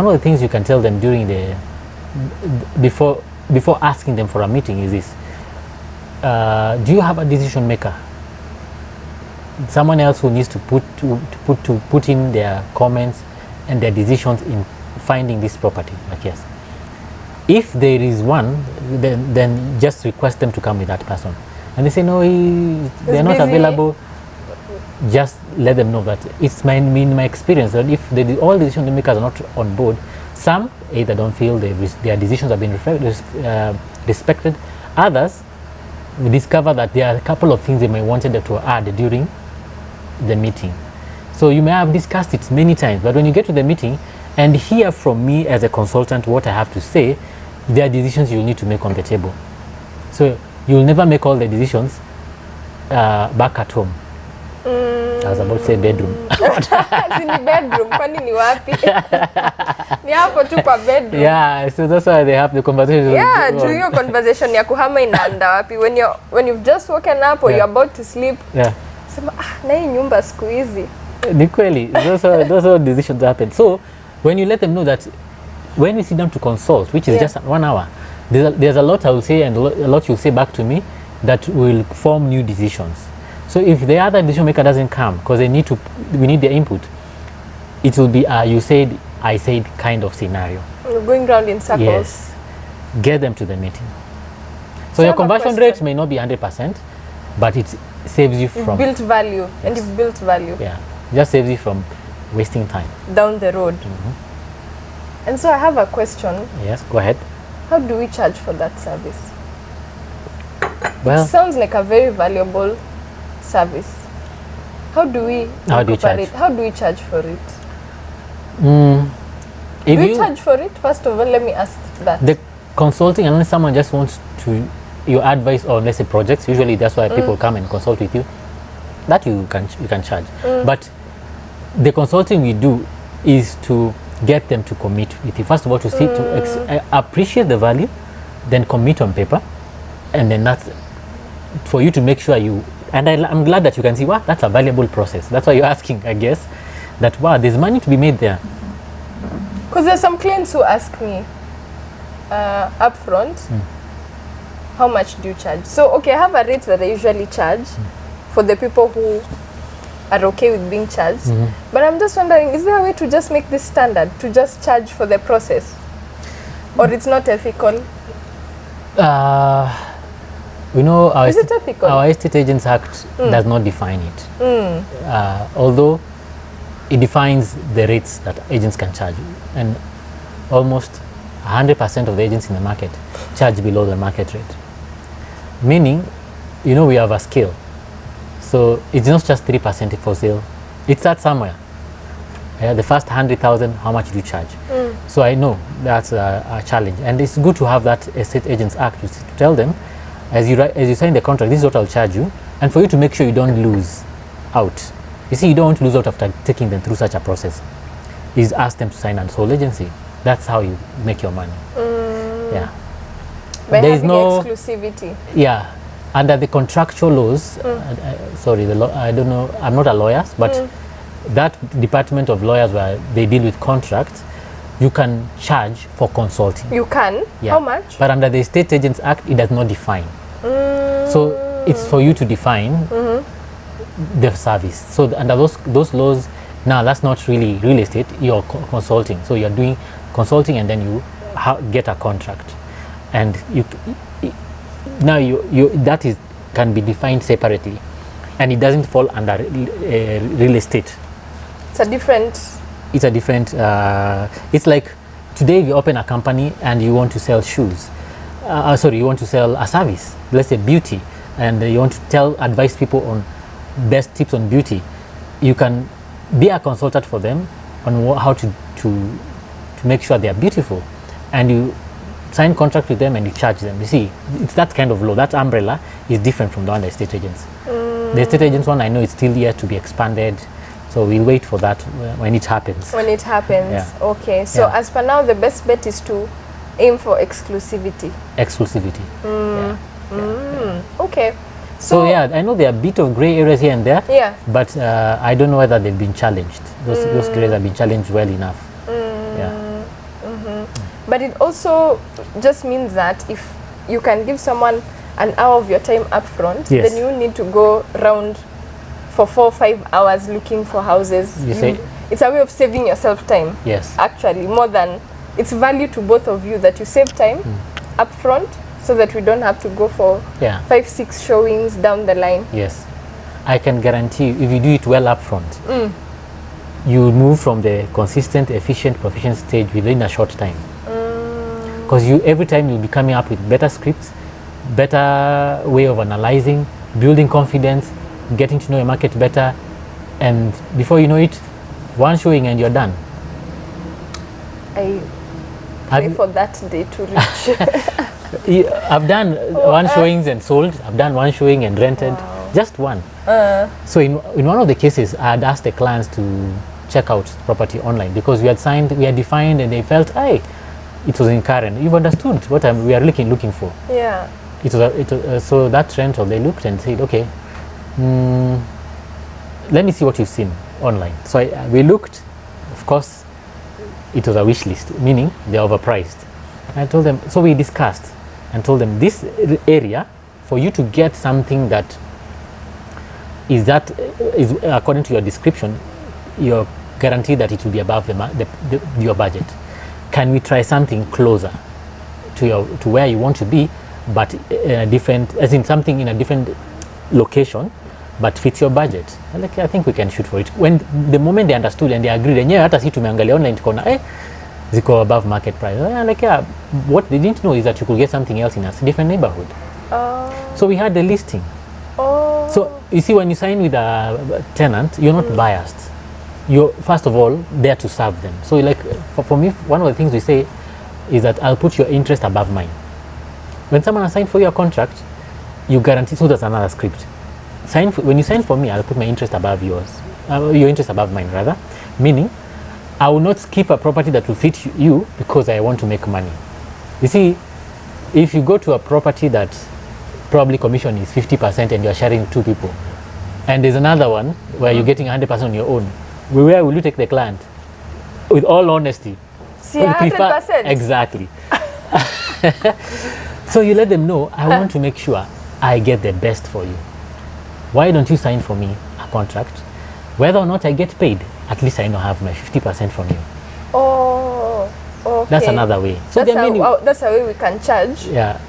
of the things you can tell them during before asking them for a meeting is this: do you have a decision maker? Someone else who needs to put in their comments and their decisions in finding this property. Like, yes, if there is one, then just request them to come with that person. And they say no, they're not available. Just let them know that it's in my experience that if all decision makers are not on board, some either don't feel their decisions have been respected. Others we discover that there are a couple of things they may wanted to add during the meeting. So you may have discussed it many times, but when you get to the meeting and hear from me as a consultant what I have to say, there are decisions you'll need to make on the table. So you'll never make all the decisions back at home. I was about to say bedroom. Ni bedroom, kwani ni wapi? Ni hapo tu kwa bedroom. Yeah, so that's why they have the conversation. Yeah, do your conversation ya kuhama inaenda wapi? When you've just woken up or you're about to sleep. Yeah. Sema na hii nyumba siku hizi. Ni kweli. Those are decisions happen. So when you let them know that when we sit down to consult, which is just 1 hour, there's a lot I will say and a lot you'll say back to me that will form new decisions. So if the other decision maker doesn't come because we need their input, it will be you said, I said kind of scenario. You're going round in circles. Yes. Get them to the meeting. So your conversion rate may not be 100%, but it saves you from... built value. Yes. And you've built value. Yeah. Just saves you from wasting time. Down the road. And so I have a question. Yes, go ahead. How do we charge for that service? Well, it sounds like a very valuable service. How do we charge? How do we charge for it? Do we charge for it? First of all, let me ask that. The consulting, unless someone just wants your advice on, let's say, projects, usually that's why people come and consult with you, that you can charge. But the consulting we do is to get them to commit with you. First of all, to see, to appreciate the value, then commit on paper, and then that's for you to make sure you... And I'm glad that you can see, wow, that's a valuable process. That's why you're asking, I guess, that, wow, there's money to be made there. Because there's some clients who ask me upfront, how much do you charge? So, okay, I have a rate that I usually charge for the people who are okay with being charged. But I'm just wondering, is there a way to just make this standard, to just charge for the process? Or it's not ethical? We know our Estate Agents Act does not define it. Although it defines the rates that agents can charge. And almost 100% of the agents in the market charge below the market rate. Meaning, we have a scale. So it's not just 3% for sale. It starts somewhere. The first 100,000, how much do you charge? So I know that's a challenge. And it's good to have that Estate Agents Act to tell them, as you sign the contract, this is what I'll charge you, and for you to make sure you don't lose out. You see, you don't want to lose out after taking them through such a process. Is ask them to sign a sole agency. That's how you make your money. Yeah. By there is no exclusivity. Yeah, under the contractual laws. Sorry, I don't know. I'm not a lawyer, but that department of lawyers where they deal with contracts, you can charge for consulting. You can? Yeah. How much? But under the Estate Agents Act, it does not define. So it's for you to define the service. So under those laws, now that's not really real estate, you're consulting. So you're doing consulting and then you get a contract. And that can be defined separately. And it doesn't fall under real estate. It's a different... it's like today we open a company and you want to sell shoes. You want to sell a service, let's say beauty, and you want to advise people on best tips on beauty. You can be a consultant for them on how to make sure they are beautiful, and you sign contract with them and you charge them. You see, it's that kind of law. That umbrella is different from the one the estate agents. The estate agents one, I know it's still yet to be expanded. So we'll wait for that when it happens. When it happens, yeah. Okay. So as per now, the best bet is to aim for exclusivity. Exclusivity. Okay. So yeah, I know there are a bit of gray areas here and there. Yeah. But I don't know whether they've been challenged. Those grays have been challenged well enough. Yeah. But it also just means that if you can give someone an hour of your time up front, Yes. then you need to go around for 4 or 5 hours looking for houses. You say- It's a way of saving yourself time. Yes. Actually, more than it's value to both of you that you save time up front so that we don't have to go for Yeah. 5-6 showings down the line. Yes. I can guarantee you, if you do it well up front, you will move from the consistent, efficient, proficient stage within a short time. Because you every time you'll be coming up with better scripts, better way of analyzing, building confidence, getting to know your market better, and before you know it, one showing and you're done. I Have pray you- for that day to reach. I've done one showings and sold. I've done one showing and rented. Just one. So in one of the cases, I had asked the clients to check out property online because we had defined, and they felt, hey, it was in Karen. You've understood what we are looking for. Yeah. So that rental, they looked and said, okay, let me see what you've seen online. So we looked, of course, it was a wish list, meaning they're overpriced. I told them, so we discussed and told them this area, for you to get something that is according to your description, you're guaranteed that it will be above your budget. Can we try something closer to where you want to be, but in a different, as in something in a different location, but fits your budget? And like, I think we can shoot for it. When the moment they understood and they agreed, and hata si tumeangalia online tukaona ziko above market price. Like, what they didn't know is that you could get something else in a different neighborhood. So we had the listing. So you see, when you sign with a tenant, you're not biased. You're first of all there to serve them. So like for me, one of the things we say is that I'll put your interest above mine. When someone has signed for your contract, you guarantee. So that's another script. When you sign for me, I'll put my interest above yours. Your interest above mine, rather. Meaning, I will not skip a property that will fit you because I want to make money. You see, if you go to a property that probably commission is 50% and you're sharing 2 people, and there's another one where you're getting 100% on your own, where will you take the client? With all honesty. See, 100%. Exactly. So you let them know, I want to make sure I get the best for you. Why don't you sign for me a contract? Whether or not I get paid, at least I know I have my 50% from you. Oh, okay. That's another way. So that's a way we can charge. Yeah.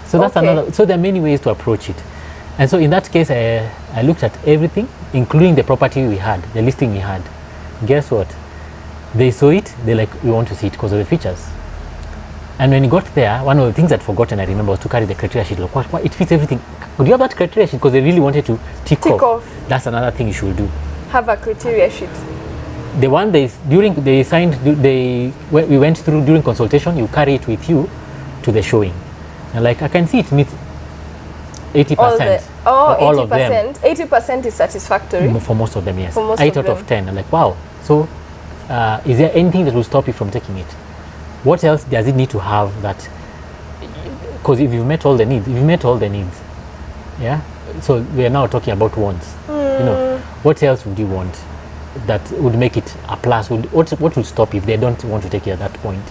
So that's another. So there are many ways to approach it. And so in that case, I looked at everything, including the property we had, the listing we had. Guess what? They saw it. They're like, we want to see it because of the features. And when you got there, one of the things I'd forgotten, I remember, was to carry the criteria sheet. Look, what it fits everything. Could you have that criteria sheet? Because they really wanted to tick off. That's another thing you should do. Have a criteria sheet. The one we went through during consultation, you carry it with you to the showing. And like, I can see it meets 80%. All 80%. Of them. 80% is satisfactory. For most of them, yes. For most 8 of out of 10. I'm like, wow. So, is there anything that will stop you from taking it? What else does it need to have that? Because if you've met all the needs, yeah. So we are now talking about wants. You know, what else would you want that would make it a plus? What would stop if they don't want to take it at that point?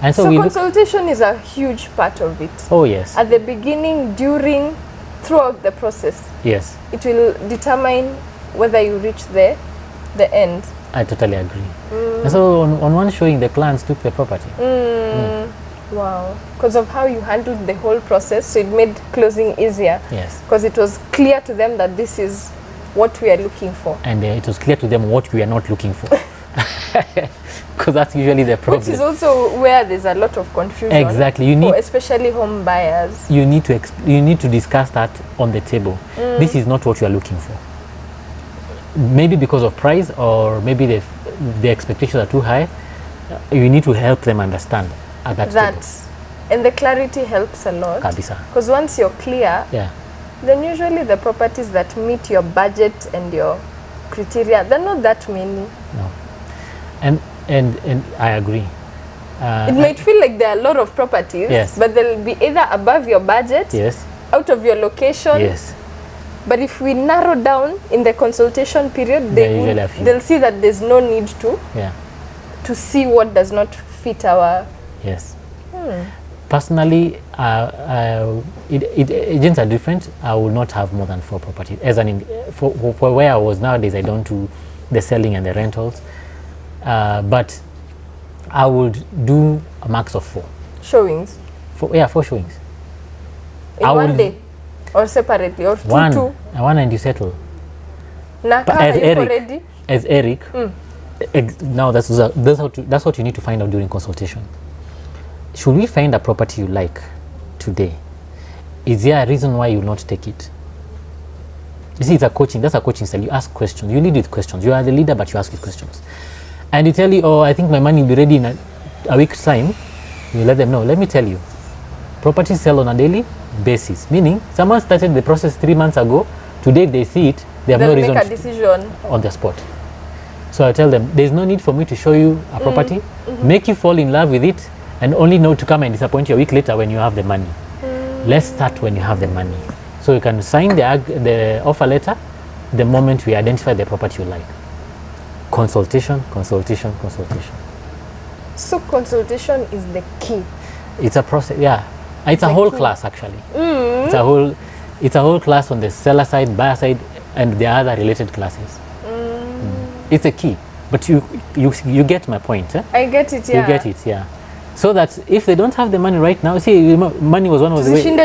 And so consultation is a huge part of it. Oh yes. At the beginning, during, throughout the process. Yes. It will determine whether you reach the end. I totally agree. And so on one showing, the clients took the property. Wow. Because of how you handled the whole process, so it made closing easier. Yes. Because it was clear to them that this is what we are looking for. And it was clear to them what we are not looking for. Because that's usually the problem. Which is also where there's a lot of confusion. Exactly. Especially home buyers. You need to discuss that on the table. This is not what you are looking for. Maybe because of price, or maybe the expectations are too high. You need to help them understand at that table. And the clarity helps a lot. Kabisa. Because once you're clear, yeah, then usually the properties that meet your budget and your criteria, they're not that many. No. And I agree. It might feel like there are a lot of properties, yes, but they'll be either above your budget, yes, out of your location. Yes. But if we narrow down in the consultation period, they'll see that there's no need to to see what does not fit our... Yes. Personally, agents are different. I will not have more than 4 properties. As for where I was nowadays, I don't do the selling and the rentals. But I would do a max of 4. Showings? 4 showings. In one day? Or separately? Or two? One and you settle. As Eric, now that's what you need to find out during consultation. Should we find a property you like today? Is there a reason why you will not take it? You see, that's a coaching style. You ask questions. You lead with questions. You are the leader, but you ask with questions. And you tell you, oh, I think my money will be ready in a week's time. You let them know. Let me tell you, properties sell on a daily basis. Meaning, someone started the process 3 months ago. Today, if they see it, they have no reason to make a decision on the spot. So I tell them, there's no need for me to show you a property, make you fall in love with it, and only know to come and disappoint you a week later when you have the money. Let's start when you have the money. So you can sign the offer letter the moment we identify the property you like. Consultation, consultation, consultation. So consultation is the key. It's a process, yeah. It's a whole class actually. It's a whole class on the seller side, buyer side, and the other related classes. It's a key. But you get my point, eh? I get it, yeah. You get it, yeah. So that if they don't have the money right now, see, money was one of the ways. And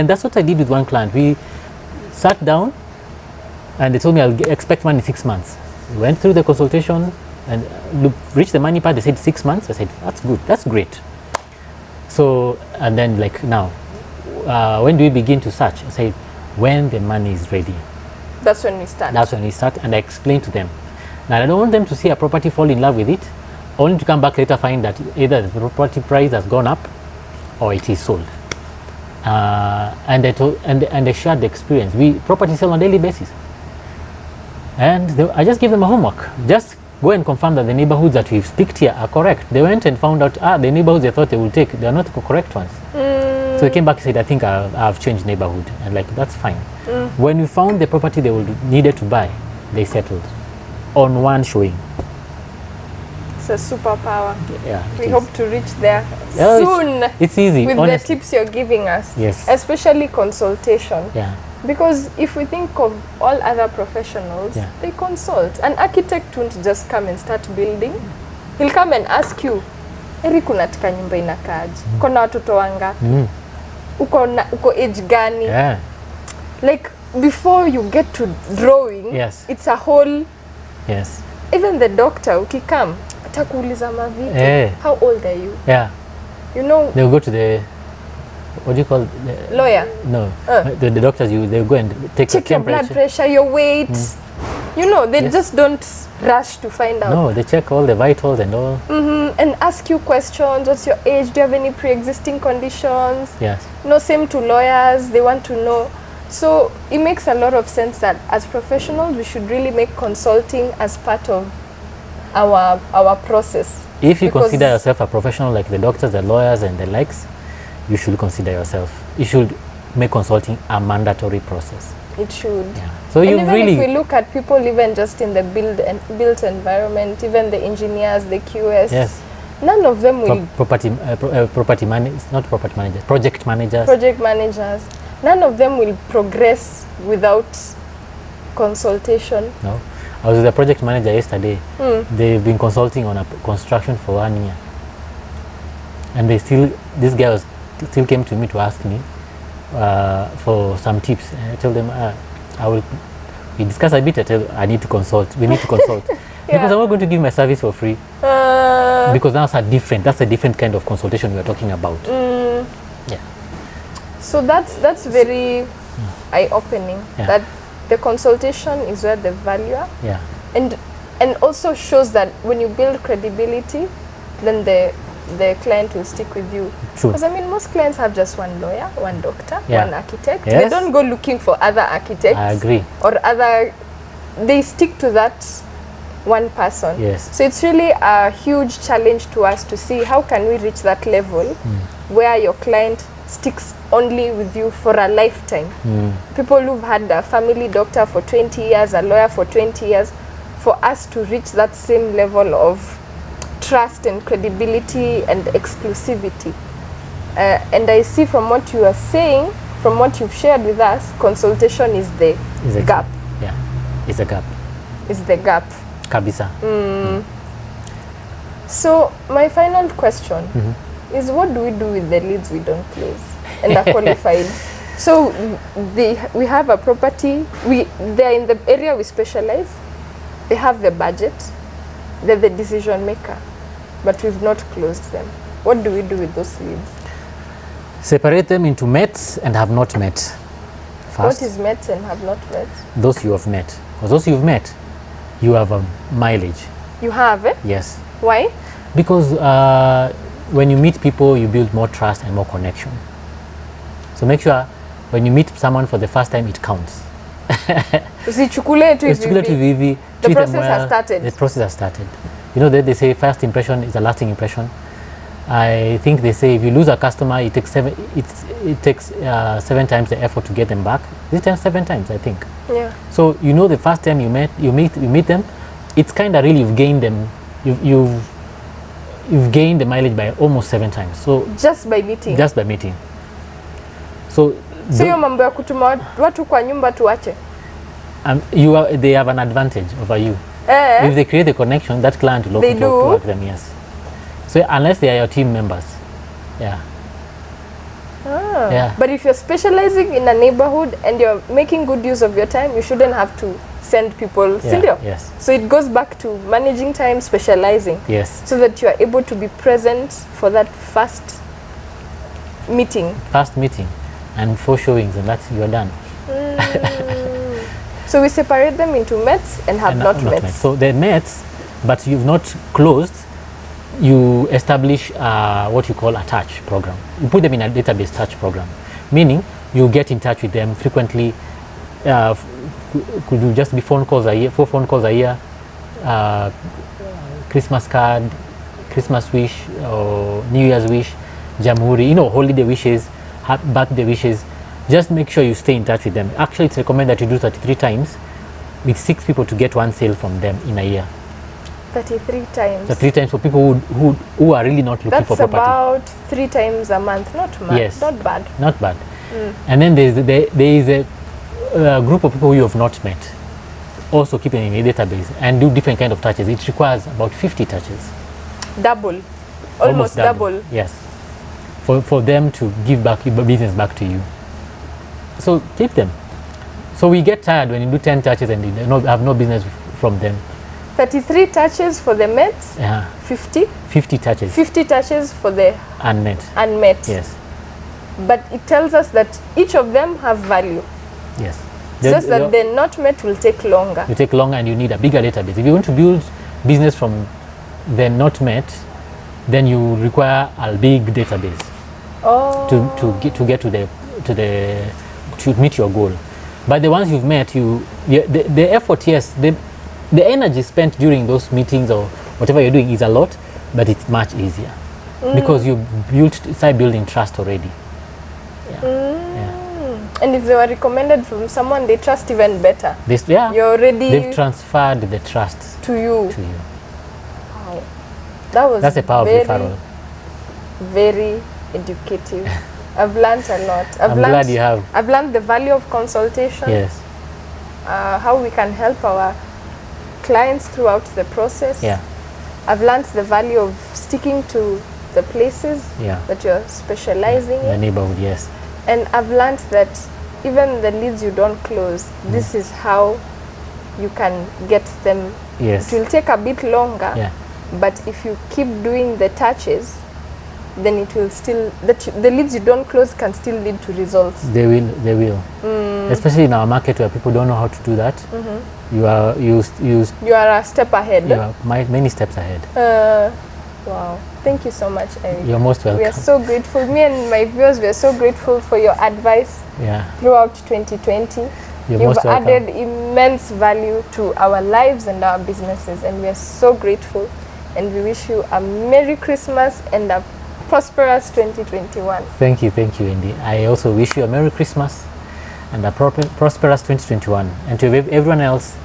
that's what I did with one client. We sat down and they told me I'll expect money in 6 months. We went through the consultation and reached the money part. They said 6 months. I said, that's good, that's great. So, and then like now, when do we begin to search? I said, when the money is ready. That's when we start. That's when we start, and I explain to them. Now I don't want them to see a property, fall in love with it, only to come back later find that either the property price has gone up or it is sold. And they shared the experience. Property sell on a daily basis. And I just give them a homework. Just go and confirm that the neighborhoods that we've picked here are correct. They went and found out, the neighborhoods they thought they would take, they are not the correct ones. So they came back and said, I think I've changed neighborhood. And like, that's fine. When we found the property they needed to buy, they settled on one showing. It's a superpower. Yeah, we hope to reach there soon. It's easy. With honestly. The tips you're giving us. Yes. Especially consultation. Yeah. Because if we think of all other professionals, they consult. An architect won't just come and start building. He'll come and ask you, Eric, unatika nyumba inakaaje? Uko na watoto wangapi? Uko age gani? Yeah. Like, before you get to drawing, it's a whole... Yes. Even the doctor, ukikam, atakuuliza mavitu. How old are you? Yeah. You know... They'll go to the... What do you call lawyer? No. The doctors, they'll go and check your blood pressure, your weight. You know, they just don't rush to find out. No, they check all the vitals and all. And ask you questions. What's your age? Do you have any pre-existing conditions? Yes. No, same to lawyers. They want to know. So it makes a lot of sense that as professionals, we should really make consulting as part of our process. If you consider yourself a professional like the doctors, the lawyers, and the likes, you should consider yourself. You should make consulting a mandatory process. It should. Yeah. So and you even really, if we look at people even just in the built environment, even the engineers, the QS, none of them will property managers, not property managers, project managers. None of them will progress without consultation. No. I was with a project manager yesterday. They've been consulting on a construction for 1 year. And this guy still came to me to ask me for some tips. And I told them, we discussed a bit. I need to consult. We need to consult. Because I'm not going to give my service for free. Because that's a different kind of consultation we are talking about. Yeah. So that's very eye-opening. That the consultation is where the value are. Yeah. And also shows that when you build credibility, then the client will stick with you. True. Because I mean, most clients have just one lawyer, one doctor, one architect. Yes. They don't go looking for other architects. I agree. Or they stick to that one person. Yes. So it's really a huge challenge to us to see how can we reach that level where your client sticks only with you for a lifetime. People who've had a family doctor for 20 years, a lawyer for 20 years, for us to reach that same level of trust and credibility and exclusivity. And I see from what you are saying, from what you've shared with us, consultation is the gap. Yeah, it's a gap. It's the gap. Kabisa. So my final question is, what do we do with the leads we don't close and are qualified? So we have a property, they're in the area we specialize, they have the budget, they're the decision maker, but we've not closed them. What do we do with those leads? Separate them into mets and have not met. First, What is met and have not met? those you have met. Because those you've met, you have a mileage. You have, eh? Yes. Why? Because when you meet people, you build more trust and more connection. So make sure when you meet someone for the first time, it counts. Usichukule tu hivi. The process has started. The process has started. You know, they say first impression is a lasting impression. I think they say if you lose a customer, it takes seven times the effort to get them back. This time 7 times, I think. Yeah. So you know, the first time you meet them, it's kind of really you've gained them. You've gained the mileage by almost 7 times. So just by meeting. Just by meeting. So hiyo mambo ya kutuma watu kwa nyumba tuache. They have an advantage over you. If they create a connection, that client will open to work them. Yes. So unless they are your team members, yeah. Yeah. But if you're specializing in a neighborhood and you're making good use of your time, you shouldn't have to send people. Yeah. Yes. So it goes back to managing time, specializing. Yes. So that you are able to be present for that first meeting. First meeting, and 4 showings, and that's you are done. So we separate them into mets and have not met. So they're mets, but you've not closed. You establish what you call a touch program. You put them in a database touch program, meaning you get in touch with them frequently. Could you just be 4 phone calls a year, Christmas card, Christmas wish, or New Year's wish, Jamhuri, holiday wishes, birthday wishes. Just make sure you stay in touch with them. Actually, it's recommended that you do 33 times with 6 people to get 1 sale from them in a year. 33 times. 33 times for people who are really not looking for property. That's about 3 times a month. Not much. Yes. Not bad. Not bad. And then there is a group of people you have not met. Also keep them in a database and do different kind of touches. It requires about 50 touches. Double. Almost double. Yes. For them to give back business back to you. So keep them. So we get tired when you do 10 touches and you have no business from them. 33 touches for the mets. 50 touches. 50 touches for the unmet. Yes. But it tells us that each of them have value. Yes. Just that the not met will take longer. Will take longer, and you need a bigger database. If you want to build business from the not met, then you require a big database to meet your goal. But the ones you've met, the effort, yes, the energy spent during those meetings or whatever you're doing is a lot, but it's much easier because you start building trust already. And if they were recommended from someone they trust even better, they've transferred the trust to you. Wow. That's a power of referral. Very educative. I've learned a lot. I'm glad you have. I've learned the value of consultation. Yes. How we can help our clients throughout the process. Yeah. I've learned the value of sticking to the places that you're specializing in. The neighborhood, yes. And I've learned that even the leads you don't close, this is how you can get them. Yes. It will take a bit longer, but if you keep doing the touches, then it will still, the leads you don't close can still lead to results. They will. Especially in our market where people don't know how to do that. You are a step ahead. You are many steps ahead. Wow. Thank you so much, Eric. You're most welcome. We are so grateful. Me and my viewers, we are so grateful for your advice throughout 2020. You've added immense value to our lives and our businesses, and we are so grateful. And we wish you a Merry Christmas and a prosperous 2021. Thank you, Indy. I also wish you a Merry Christmas and a prosperous 2021. And to everyone else,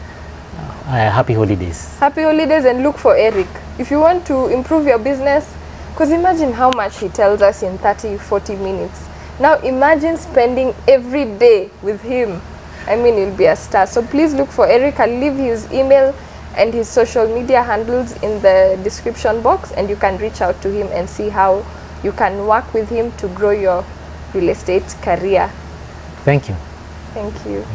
happy holidays. Happy holidays, and look for Eric. If you want to improve your business, because imagine how much he tells us in 30, 40 minutes. Now imagine spending every day with him. I mean, you'll be a star. So please look for Eric. I'll leave his email and his social media handles in the description box, and you can reach out to him and see how you can work with him to grow your real estate career. Thank you. Thank you.